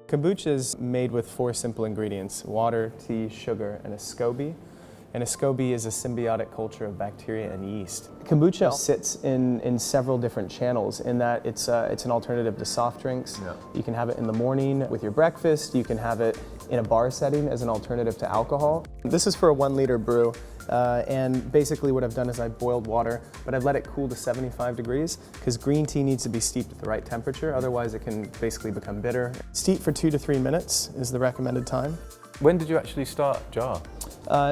Kombucha is made with 4 simple ingredients: water, tea, sugar, and a SCOBY. And a SCOBY is a symbiotic culture of bacteria and yeast. Kombucha sits in several different channels in that it's an alternative to soft drinks. Yeah. You can have it in the morning with your breakfast. You can have it in a bar setting as an alternative to alcohol. This is for a 1 liter brew. And basically what I've done is I boiled water, but I've let it cool to 75 degrees because green tea needs to be steeped at the right temperature, otherwise it can basically become bitter. Steep for 2 to 3 minutes is the recommended time. When did you actually start Jarr?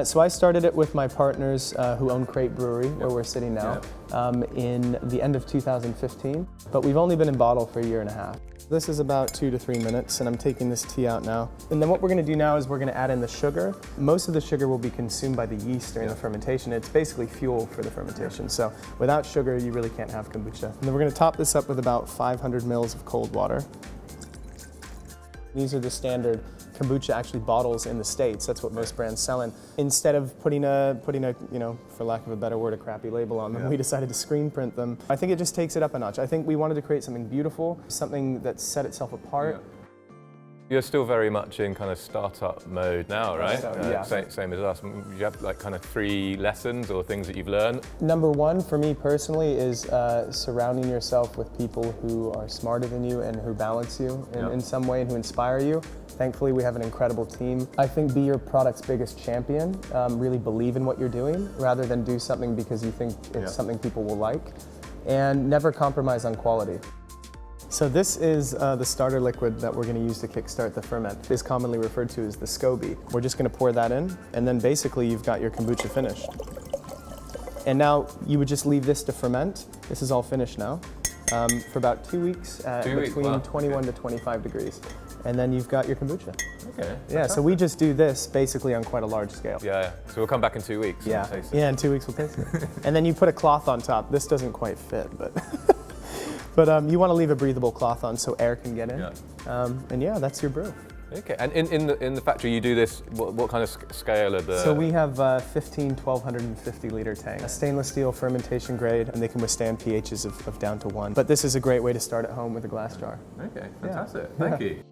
So I started it with my partners who own Crate Brewery, where we're sitting now, in the end of 2015, but we've only been in bottle for 1.5 years. This is about 2 to 3 minutes, and I'm taking this tea out now. And then what we're going to do now is we're going to add in the sugar. Most of the sugar will be consumed by the yeast during the fermentation. It's basically fuel for the fermentation. So without sugar, you really can't have kombucha. And then we're going to top this up with about 500 mils of cold water. These are the standard kombucha actually bottles in the States. That's what most brands sell in. Instead of putting a, you know, for lack of a better word, a crappy label on them, we decided to screen print them. I think it just takes it up a notch. I think we wanted to create something beautiful, something that set itself apart. You're still very much in kind of startup mode now, right? So, yeah. Same as us. You have like kind of 3 lessons or things that you've learned? Number 1 for me personally is surrounding yourself with people who are smarter than you and who balance you in some way and who inspire you. Thankfully, we have an incredible team. I think be your product's biggest champion. Really believe in what you're doing rather than do something because you think it's something people will like. And never compromise on quality. So this is the starter liquid that we're going to use to kickstart the ferment. It is commonly referred to as the SCOBY. We're just going to pour that in, and then basically you've got your kombucha finished. And now you would just leave this to ferment. This is all finished now for about 2 weeks between 21 to 25 degrees. And then you've got your kombucha. Okay. Yeah, so we just do this basically on quite a large scale. Yeah, so we'll come back in 2 weeks. Yeah, and taste it. yeah, in 2 weeks we'll taste it. And then you put a cloth on top. This doesn't quite fit, but but you want to leave a breathable cloth on so air can get in. Yeah. And yeah, that's your brew. Okay, and in the factory you do this, what kind of scale are the... So we have 15 1,250 liter tanks, a stainless steel fermentation grade, and they can withstand pHs of down to 1. But this is a great way to start at home with a glass jar. Okay, fantastic. Thank you.